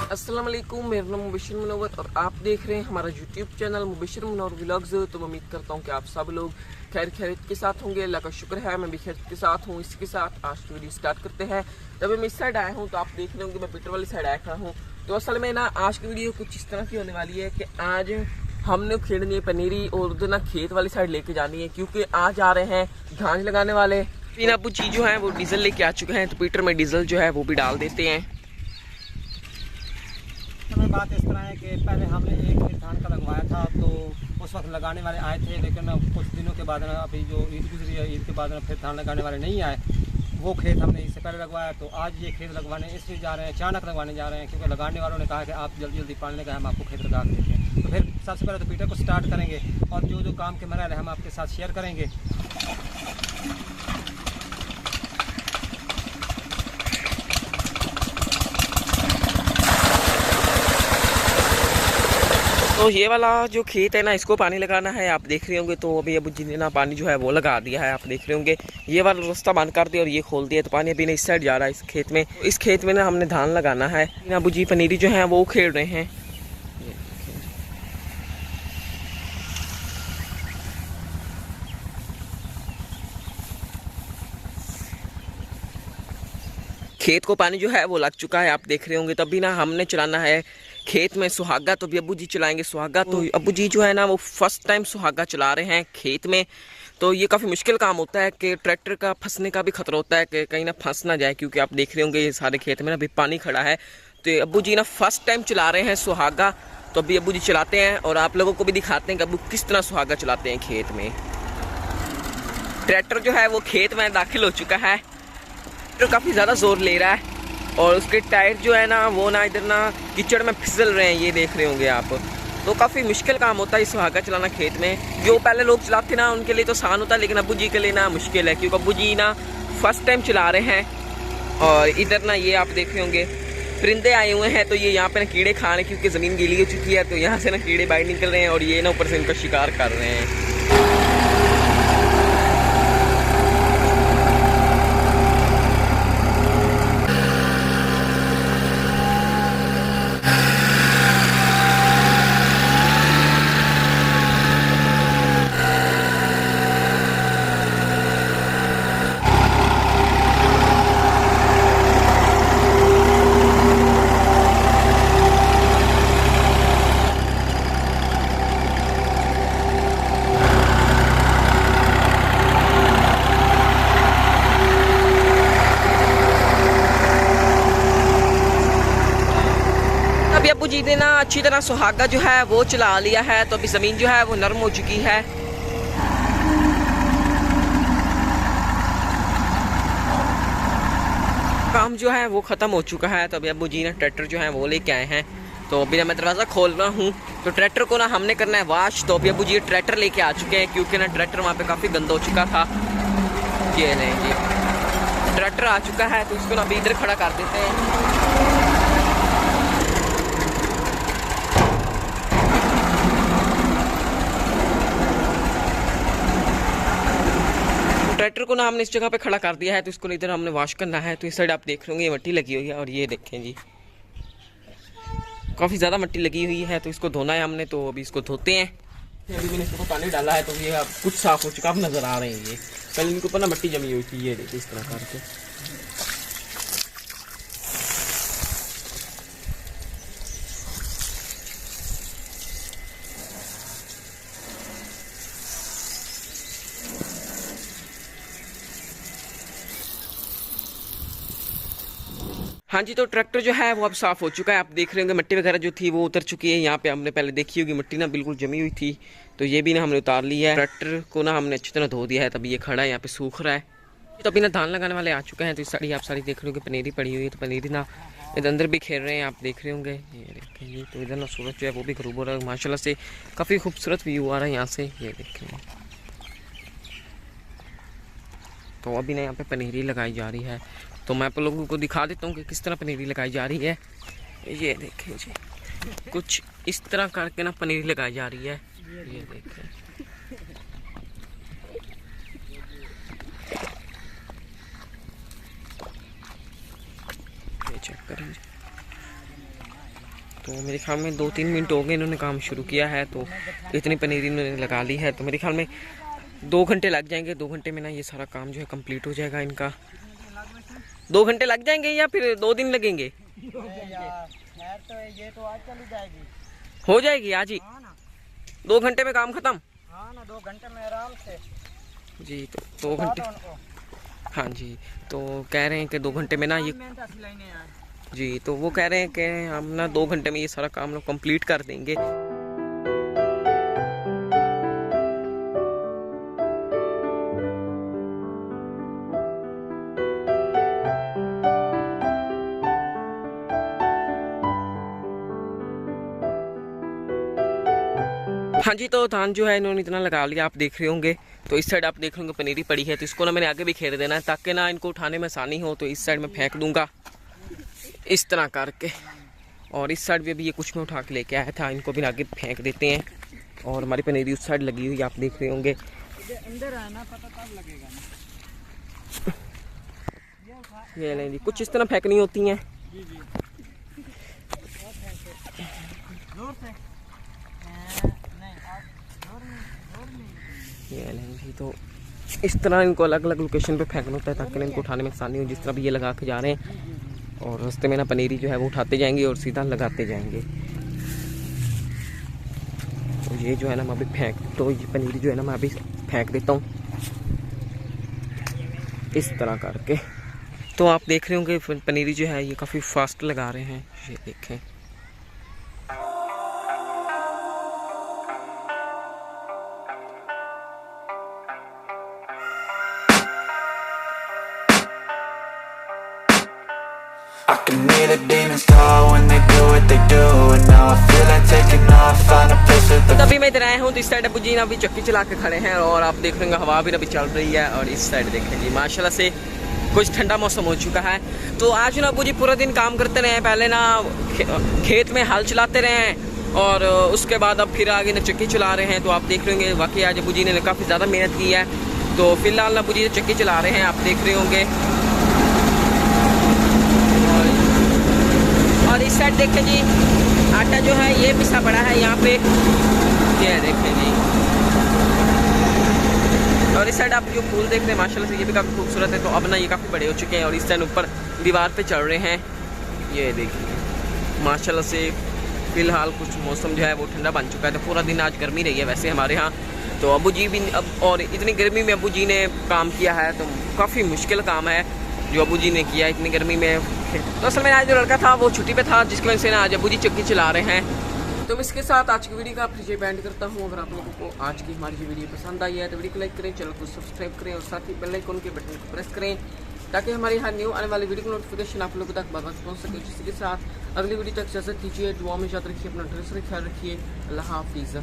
अस्सलाम वालेकुम, मेरा नाम मुबशिर मुनव्वर और आप देख रहे हैं हमारा YouTube channel Mubashir Munawwar vlogs. तो मैं उम्मीद करता हूं कि आप सब लोग खैरियत के साथ होंगे। अल्लाह का शुक्र है, मैं भी खैरियत के साथ हूं। इसके साथ आज की वीडियो स्टार्ट करते हैं। जब मैं इस साइड आया हूं तो आप देख रहे होंगे मैं पीटर वाली साइड आया खड़ा हूँ। तो असल में ना आज की वीडियो कुछ इस तरह की होने वाली है कि आज हमने खेड़नी है पनीरी और उधर ना खेत वाली साइड लेके जानी है, क्योंकि आज आ रहे हैं धान लगाने वाले। तीन अबू जी जो है वो डीजल लेके आ चुके हैं, तो पीटर में डीजल जो है वो भी डाल देते हैं। बात इस तरह है कि पहले हमने एक खेत धान का लगवाया था, तो उस वक्त लगाने वाले आए थे, लेकिन कुछ दिनों के बाद अभी जो ईद गुजरी है, ईद के बाद फिर धान लगाने वाले नहीं आए। वो खेत हमने इससे पहले लगवाया, तो आज ये खेत लगवाने इसलिए जा रहे हैं, अचानक लगवाने जा रहे हैं, क्योंकि लगाने वालों ने कहा कि आप जल्दी जल्दी पानी लगाएं, हम आपको खेत लगा देते हैं। तो फिर सबसे पहले तो पीटर को स्टार्ट करेंगे और जो जो काम के मरहले हम आपके साथ शेयर करेंगे। तो ये वाला जो खेत है ना, इसको पानी लगाना है। आप देख रहे होंगे तो अभी अबू जी ने ना पानी जो है वो लगा दिया है। आप देख रहे होंगे ये वाला रास्ता बंद कर दिया और ये खोल दिया, तो पानी अभी इस साइड जा रहा है इस खेत में। इस खेत में ना हमने धान लगाना है। अबू जी पनीरी जो है वो खेड़ रहे हैं। खेत को पानी जो है वो लग चुका है, आप देख रहे होंगे। तभी ना हमने चलाना है खेत में सुहागा, तो भी अबू जी चलाएंगे सुहागा। तो अबू जी जो है ना वो फर्स्ट टाइम सुहागा चला रहे हैं खेत में। तो ये काफ़ी मुश्किल काम होता है कि ट्रैक्टर का फंसने का भी खतरा होता है कि कहीं ना फंस ना जाए, क्योंकि आप देख रहे होंगे ये सारे खेत में ना अभी पानी खड़ा है। तो अबू जी ना फर्स्ट टाइम चला रहे हैं सुहागा। तो अभी अबू जी चलाते हैं और आप लोगों को भी दिखाते हैं कि अबू किस तरह सुहागा चलाते हैं खेत में। ट्रैक्टर जो है वो खेत में दाखिल हो चुका है। ट्रैक्टर काफ़ी ज़्यादा जोर ले रहा है और उसके टायर जो है ना वो ना इधर ना कीचड़ में फिसल रहे हैं, ये देख रहे होंगे आप। तो काफ़ी मुश्किल काम होता है इस सुहागा चलाना खेत में। जो पहले लोग चलाते ना उनके लिए तो आसान होता है, लेकिन अबू जी के लिए ना मुश्किल है, क्योंकि अबू जी ना फर्स्ट टाइम चला रहे हैं। और इधर ना ये आप देख रहे होंगे परिंदे आए हुए हैं, तो ये यहाँ पे ना कीड़े खा रहे हैं, क्योंकि ज़मीन गीली हो चुकी है। तो यहाँ से ना कीड़े बाहर निकल रहे हैं और ये ना ऊपर से इनका शिकार कर रहे हैं। अभी अबू जी ने ना अच्छी तरह सुहागा जो है वो चला लिया है, तो अभी ज़मीन जो है वो नरम हो चुकी है। काम जो है वो ख़त्म हो चुका है। तो अभी अबू जी ने ट्रैक्टर जो है वो लेके आए हैं। तो अभी मैं दरवाज़ा खोल रहा हूँ, तो ट्रैक्टर को ना हमने करना है वॉश। तो अभी अबू जी ट्रैक्टर लेके आ चुके हैं, क्योंकि ना ट्रैक्टर वहाँ पे काफ़ी गंदा हो चुका था। ये नहीं जी, ट्रैक्टर आ चुका है, तो इसको ना अभी इधर खड़ा कर देते हैं। ट्रैक्टर को ना हमने इस जगह पे खड़ा कर दिया है, तो इसको इधर हमने वॉश करना है। तो इस साइड आप देख रहे होंगे ये मिट्टी लगी हुई है, और ये देखें जी काफ़ी ज़्यादा मिट्टी लगी हुई है। तो इसको धोना है हमने, तो अभी इसको धोते हैं। अभी मैंने इसको पानी डाला है, तो ये अब कुछ साफ हो चुका, अब नज़र आ रहे हैं। ये पहले इनके ऊपर ना मिट्टी जमी हुई थी, ये देखिए इस तरह करके। हाँ जी, तो ट्रैक्टर जो है वो अब साफ़ हो चुका है। आप देख रहे होंगे मिट्टी वगैरह जो थी वो उतर चुकी है। यहाँ पे हमने पहले देखी होगी मिट्टी ना बिल्कुल जमी हुई थी, तो ये भी ना हमने उतार लिया है। ट्रैक्टर को ना हमने अच्छी तरह धो दिया है, तभी ये खड़ा है यहाँ पे सूख रहा है। तो अभी ना धान लगाने वाले आ चुके हैं। तो इस साड़ी आप सारी देख रहे होंगे पनीरी पड़ी हुई है, तो पनीरी ना इधर अंदर भी खेल रहे हैं, आप देख रहे होंगे। ये देखेंगे तो इधर ना सूरज जो है वो भी गरूब हो रहा है माशाल्लाह से, काफ़ी खूबसूरत व्यू आ रहा है यहाँ से। ये देखेंगे तो अभी ना यहाँ पे पनीरी लगाई जा रही है। तो मैं आप लोगों को दिखा देता हूँ कि किस तरह पनीरी लगाई जा रही है। ये देखें जी, कुछ इस तरह करके ना पनीरी लगाई जा रही है। ये देखें, ये चेक करें जी। तो मेरे ख्याल में 2-3 मिनट हो गए इन्होंने काम शुरू किया है, तो इतनी पनीर इन्होंने लगा ली है। तो मेरे ख्याल में 2 घंटे लग जाएंगे। 2 घंटे में ना ये सारा काम जो है कंप्लीट हो जाएगा इनका। 2 घंटे लग जाएंगे या फिर 2 दिन लगेंगे? तो ये तो आज चली जाएगी, हो जाएगी आज ही। हाँ ना, 2 घंटे में काम खत्म। हाँ ना, 2 घंटे में आराम से जी। तो 2 घंटे, हाँ जी। तो कह रहे हैं कि 2 घंटे में ना ये, जी, तो वो कह रहे हैं कि हम ना 2 घंटे में ये सारा काम लोग कंप्लीट कर देंगे। हाँ जी। तो धान जो है इन्होंने इतना लगा लिया, आप देख रहे होंगे। तो इस साइड आप देख रहे होंगे पनीरी पड़ी है, तो इसको ना मैंने आगे भी घेर देना है ताकि ना इनको उठाने में आसानी हो। तो इस साइड में फेंक दूंगा इस तरह करके, और इस साइड पे भी ये कुछ में उठा के लेके आया था, इनको भी आगे फेंक देते हैं। और हमारी पनीरी उस साइड लगी हुई आप देख रहे होंगे। अंदर आना पता तब लगेगा ना। ये लें जी, कुछ इस तरह फेंकनी होती हैं। जी जी, जोर से ये लें जी। तो इस तरह इनको अलग अलग लोकेशन पे फेंकना होता है ताकि इनको उठाने में आसानी हो। जिस तरह भी ये लगा के जा रहे हैं, और रास्ते में ना पनीरी जो है वो उठाते जाएंगे और सीधा लगाते जाएंगे। तो ये जो है ना मैं अभी तो ये पनीरी जो है ना मैं अभी फेंक देता हूँ इस तरह करके। तो आप देख रहे होंगे पनीरी जो है ये काफ़ी फास्ट लगा रहे हैं, ये देखें। I can hear the demons call when they do what they do, and now I feel like taking off, find a place with the तभी मैं इधर आया हूँ। तो इस साइड अबू जी ना अभी चक्की चला के खड़े हैं, और आप देख रहे होंगे हवा भी अभी चल रही है। और इस साइड देखें जी, माशाल्लाह से कुछ ठंडा मौसम हो चुका है। तो आज ना अबू जी पूरा दिन काम करते रहे। पहले ना खेत में हल चलाते रहे, और उसके बाद अब फिर आगे ना चक्की चला रहे हैं। तो आप देख रहे होंगे वाकई आज अबू जी ने काफ़ी ज़्यादा मेहनत की है। तो फिलहाल अबू जी चक्की चला रहे हैं, आप देख रहे होंगे। और इस साइड देखें जी, आटा जो है ये पिसा पड़ा है यहाँ पे, ये देखें जी। और इस साइड आप जो फूल देख रहे हैं माशाल्लाह से ये भी काफ़ी खूबसूरत है। तो अब ना ये काफ़ी बड़े हो चुके हैं, और इस साइड ऊपर दीवार पे चढ़ रहे हैं, ये देखिए माशाल्लाह से। फिलहाल कुछ मौसम जो है वो ठंडा बन चुका है। तो पूरा दिन आज गर्मी रही है वैसे हमारे यहाँ। तो अबू जी भी अब, और इतनी गर्मी में अबू जी ने काम किया है, तो काफ़ी मुश्किल काम है जो अबू जी ने किया इतनी गर्मी में। तो असल में आज जो लड़का था वो छुट्टी पे था, जिसकी वजह से ना आज अबू जी चक्की चला रहे हैं। तो मैं इसके साथ आज की वीडियो का परिचय बैंड करता हूँ। अगर आप लोगों को आज की हमारी वीडियो पसंद आई है तो वीडियो को लाइक करें, चैनल को सब्सक्राइब करें, और साथ ही बेल आइकन के बटन को प्रेस करें ताकि हमारी हर न्यू आने वाली वीडियो की नोटिफिकेशन आप लोगों तक बगैर पहुँच सके। इसी के साथ अगली वीडियो तक इजाज़त दीजिए। दुआ में याद रखिए, अपना ड्रेस ख्याल रखिए। अल्लाह हाफिज़।